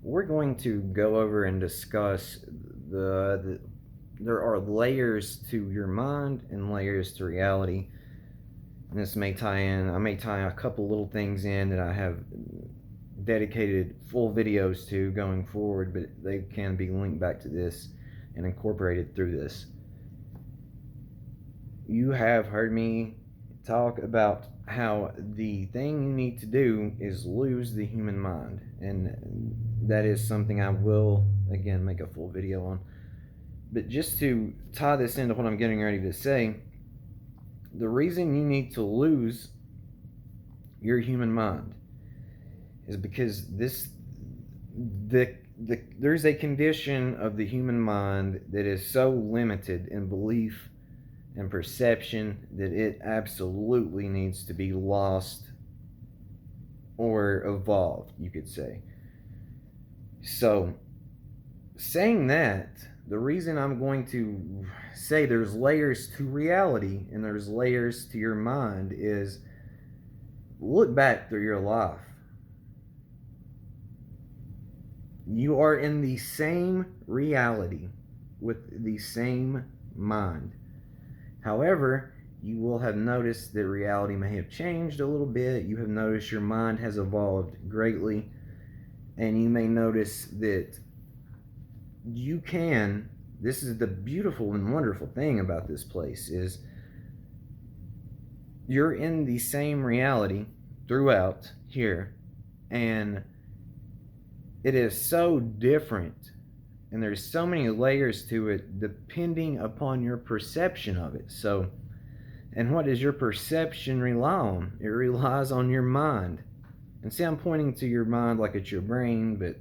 we're going to go over and discuss there are layers to your mind and layers to reality. And this may tie in, I may tie a couple little things in that I have dedicated full videos to going forward, but they can be linked back to this and incorporated through this. You have heard me talk about how the thing you need to do is lose the human mind, and that is something I will again make a full video on. But just to tie this into what I'm getting ready to say, the reason you need to lose your human mind is because there's a condition of the human mind that is so limited in belief and perception that it absolutely needs to be lost or evolved, you could say. So, saying that, the reason I'm going to say there's layers to reality and there's layers to your mind is look back through your life. You are in the same reality with the same mind. However, you will have noticed that reality may have changed a little bit. You have noticed your mind has evolved greatly. And you may notice that you can, this is the beautiful and wonderful thing about this place, is you're in the same reality throughout here. And it is so different. And there's so many layers to it depending upon your perception of it. So, and what does your perception rely on? It relies on your mind. And see, I'm pointing to your mind like it's your brain, but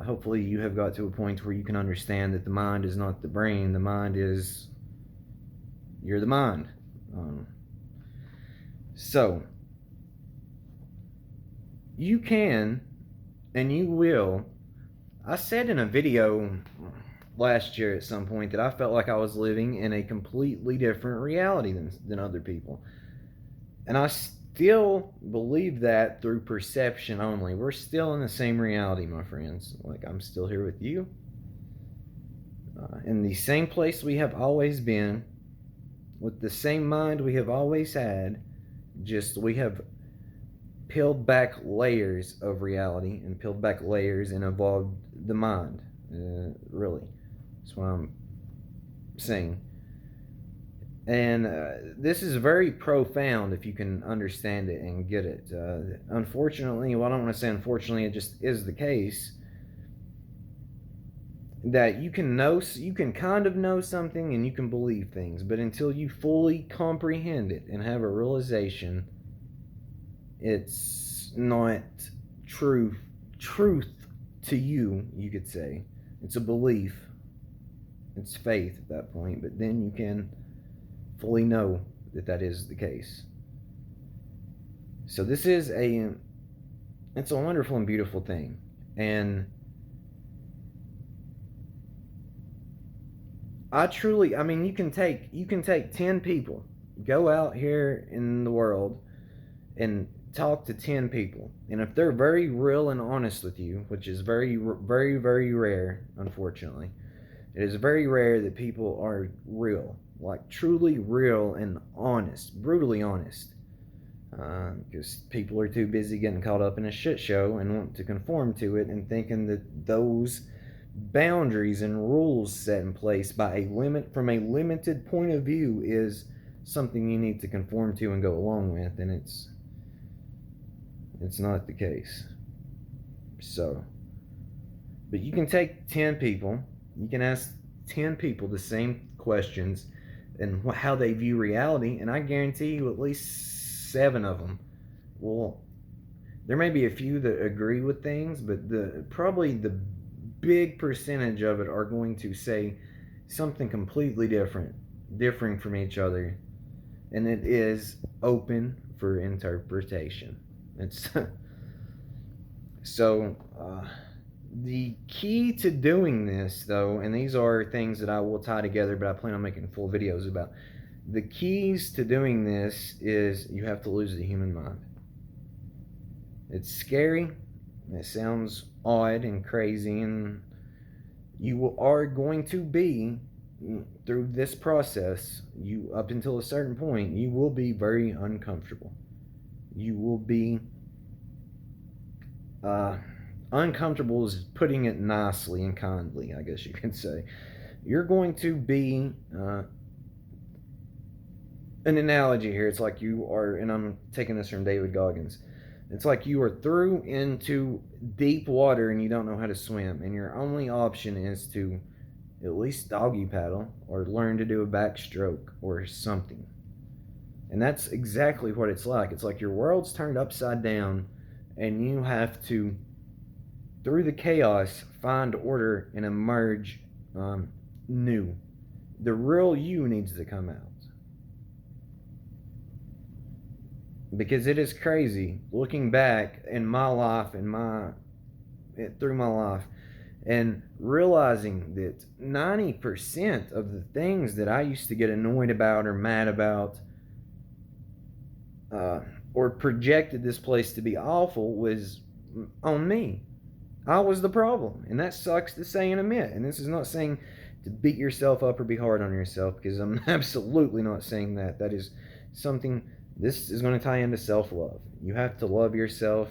hopefully you have got to a point where you can understand that the mind is not the brain. The mind is, you're the mind. So, you can, and you will. I said in a video last year at some point that I felt like I was living in a completely different reality than other people. And I still believe that through perception only. We're still in the same reality, my friends. Like, I'm still here with you. In the same place we have always been, with the same mind we have always had, just we have peeled back layers of reality and peeled back layers and evolved the mind. Really, that's what I'm saying. And this is very profound if you can understand it and get it. Unfortunately, well, I don't want to say unfortunately, it just is the case that you can kind of know something and you can believe things, but until you fully comprehend it and have a realization, it's not truth to you, you could say. It's a belief. It's faith at that point, but then you can fully know that that is the case. So this is it's a wonderful and beautiful thing. And I mean, you can take 10 people, go out here in the world and talk to 10 people. And if they're very real and honest with you, which is very, very, very rare, unfortunately, it is very rare that people are real, like truly real and honest, brutally honest. Because people are too busy getting caught up in a shit show and want to conform to it and thinking that those boundaries and rules set in place from a limited point of view is something you need to conform to and go along with, and it's not the case. So, but you can take 10 people, you can ask 10 people the same questions and how they view reality, and I guarantee you at least 7 of them will, there may be a few that agree with things, but probably the big percentage of it are going to say something completely differing from each other, and it is open for interpretation. It's so the key to doing this, though, and these are things that I will tie together, but I plan on making full videos about. The keys to doing this is you have to lose the human mind. It's scary, It sounds odd and crazy, and you are going to be, through this process, you up until a certain point, you will be very uncomfortable. You will be uncomfortable is putting it nicely and kindly, I guess you could say. You're going to be an analogy here. It's like you are, and I'm taking this from David Goggins. It's like you are through into deep water and you don't know how to swim, and your only option is to at least doggy paddle or learn to do a backstroke or something. And that's exactly what it's like. It's like your world's turned upside down, and you have to, through the chaos, find order and emerge new. The real you needs to come out. Because it is crazy looking back in my life and through my life and realizing that 90% of the things that I used to get annoyed about or mad about or projected this place to be awful was on me. I was the problem, and that sucks to say and admit. And this is not saying to beat yourself up or be hard on yourself, because I'm absolutely not saying that. That is something, this is going to tie into self-love. You have to love yourself,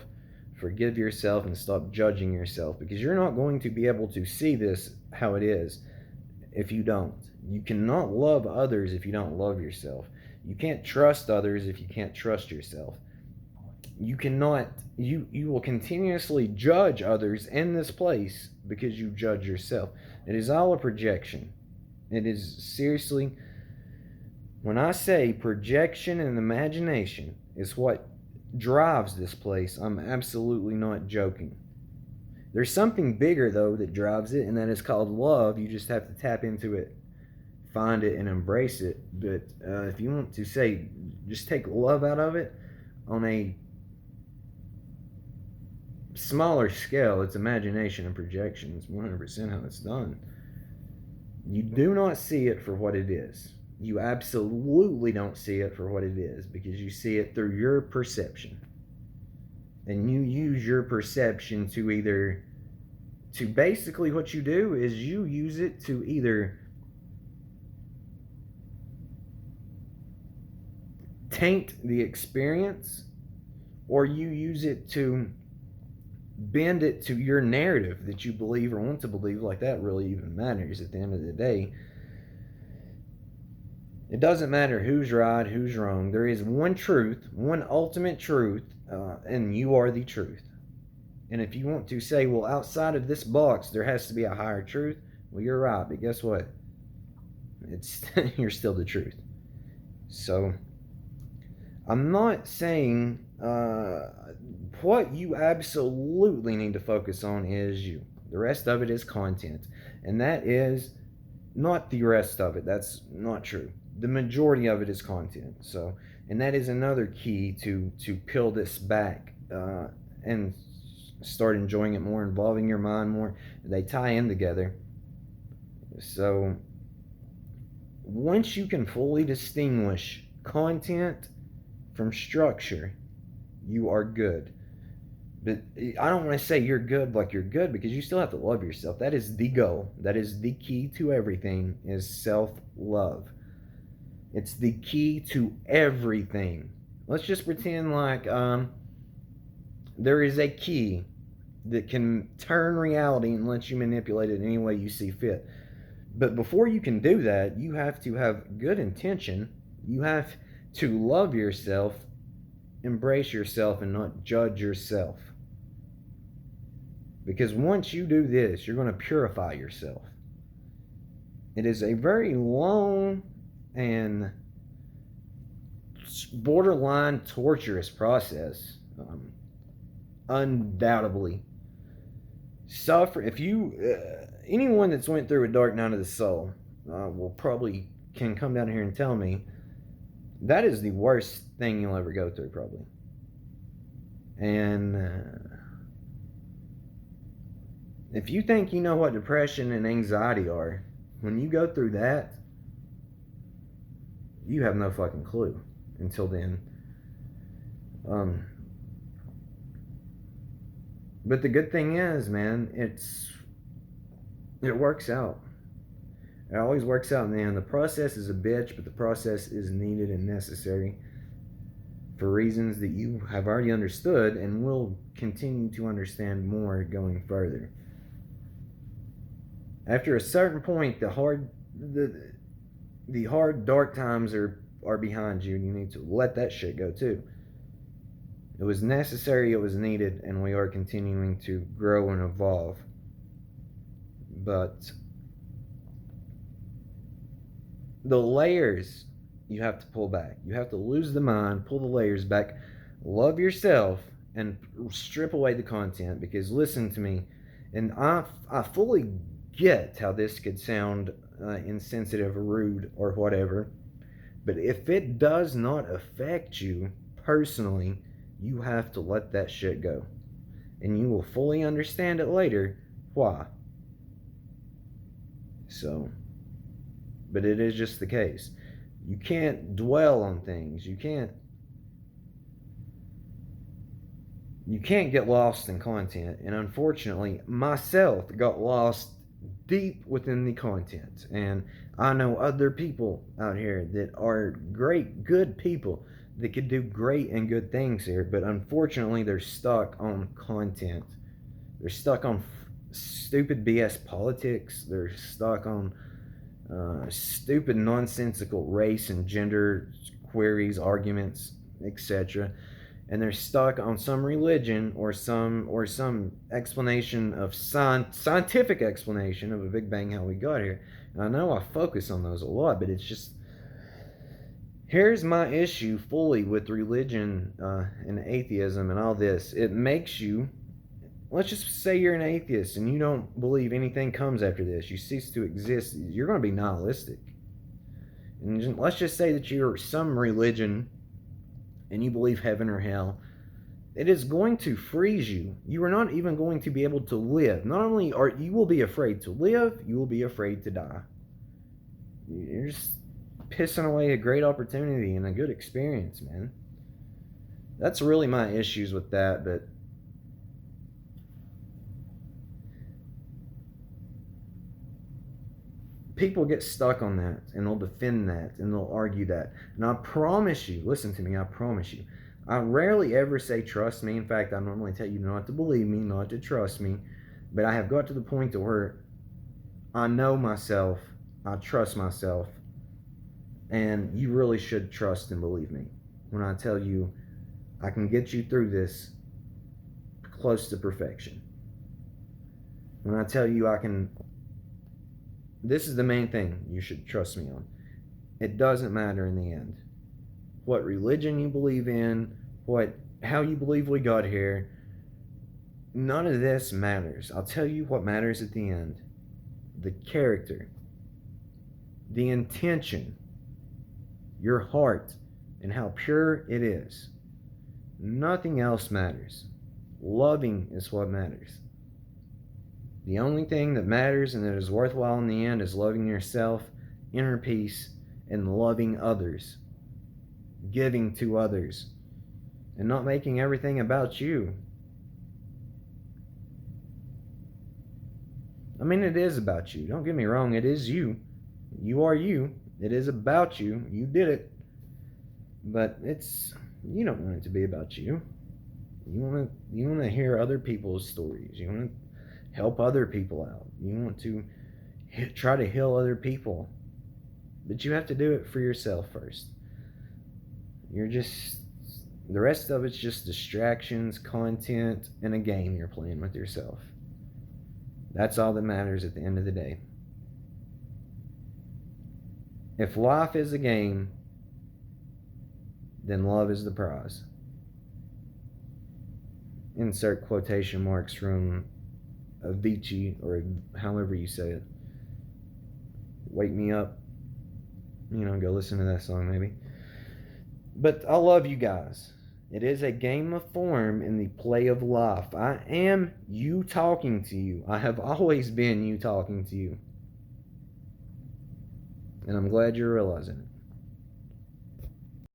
forgive yourself, and stop judging yourself, because you're not going to be able to see this how it is if you don't. You cannot love others if you don't love yourself. You can't trust others if you can't trust yourself. You cannot, you will continuously judge others in this place because you judge yourself. It is all a projection. It is seriously, when I say projection and imagination is what drives this place, I'm absolutely not joking. There's something bigger though that drives it, and that is called love. You just have to tap into it, find it, and embrace it. But if you want to say, just take love out of it on a smaller scale, it's imagination and projection. It's 100% how it's done. You do not see it for what it is. You absolutely don't see it for what it is, because you see it through your perception. And you use your perception to basically, what you do is you use it to either taint the experience, or you use it to bend it to your narrative that you believe or want to believe. Like, that really even matters at the end of the day. It doesn't matter who's right, who's wrong. There is one truth, one ultimate truth, and you are the truth. And if you want to say, well, outside of this box there has to be a higher truth, well, you're right, but guess what? It's you're still the truth. So I'm not saying what you absolutely need to focus on is you. The rest of it is content. And that is not the rest of it. That's not true. The majority of it is content. So, and that is another key to peel this back and start enjoying it more, involving your mind more. They tie in together. So once you can fully distinguish content from structure, you are good. But I don't want to say you're good like you're good, because you still have to love yourself. That is the goal. That is the key to everything, is self-love. It's the key to everything. Let's just pretend like there is a key that can turn reality and let you manipulate it any way you see fit. But before you can do that, you have to have good intention. You have to love yourself, embrace yourself, and not judge yourself. Because once you do this, you're going to purify yourself. It is a very long and borderline torturous process. Undoubtedly. Suffer. If you, anyone that's went through a dark night of the soul will probably can come down here and tell me that is the worst thing you'll ever go through, probably. And if you think you know what depression and anxiety are, when you go through that, you have no fucking clue until then. But the good thing is, man, it works out. It always works out in the end. The process is a bitch, but the process is needed and necessary for reasons that you have already understood and will continue to understand more going further. After a certain point, the hard dark times are behind you, and you need to let that shit go too. It was necessary, it was needed, and we are continuing to grow and evolve. But the layers you have to pull back. You have to lose the mind, pull the layers back, love yourself, and strip away the content. Because listen to me, and I fully get how this could sound insensitive or rude or whatever, but if it does not affect you personally, you have to let that shit go. And you will fully understand it later why. So, but it is just the case. You can't dwell on things. You can't get lost in content. And unfortunately, myself got lost deep within the content. And I know other people out here that are great, good people that could do great and good things here, but unfortunately they're stuck on content. They're stuck on stupid BS politics. They're stuck on stupid nonsensical race and gender queries, arguments, etc. And they're stuck on some religion or some explanation of scientific explanation of a Big Bang, how we got here. And I know I focus on those a lot, but it's just, here's my issue fully with religion and atheism and all this. It makes you, let's just say you're an atheist and you don't believe anything comes after this. You cease to exist. You're going to be nihilistic. And let's just say that you're some religion and you believe heaven or hell. It is going to freeze you. You are not even going to be able to live. Not only are you will be afraid to live, you will be afraid to die. You're just pissing away a great opportunity and a good experience, man. That's really my issues with that, but people get stuck on that and they'll defend that and they'll argue that. And I promise you, listen to me, I promise you, I rarely ever say trust me. In fact, I normally tell you not to believe me, not to trust me. But I have got to the point to where I know myself, I trust myself, and you really should trust and believe me when I tell you I can get you through this close to perfection. When I tell you I can, this is the main thing you should trust me on. It doesn't matter in the end what religion you believe in, how you believe we got here. None of this matters. I'll tell you what matters at the end. The character, the intention, your heart, and how pure it is. Nothing else matters. Loving is what matters. The only thing that matters and that is worthwhile in the end is loving yourself, inner peace, and loving others. Giving to others. And not making everything about you. I mean, it is about you. Don't get me wrong, it is you. You are you. It is about you. You did it. But you don't want it to be about you. You want to hear other people's stories. You want to help other people out. You want to try to heal other people. But you have to do it for yourself first. The rest of it's just distractions, content, and a game you're playing with yourself. That's all that matters at the end of the day. If life is a game, then love is the prize. Insert quotation marks from Avicii, or however you say it. Wake Me Up. Go listen to that song maybe. But I love you guys. It is a game of form in the play of life. I am you talking to you. I have always been you talking to you. And I'm glad you're realizing it.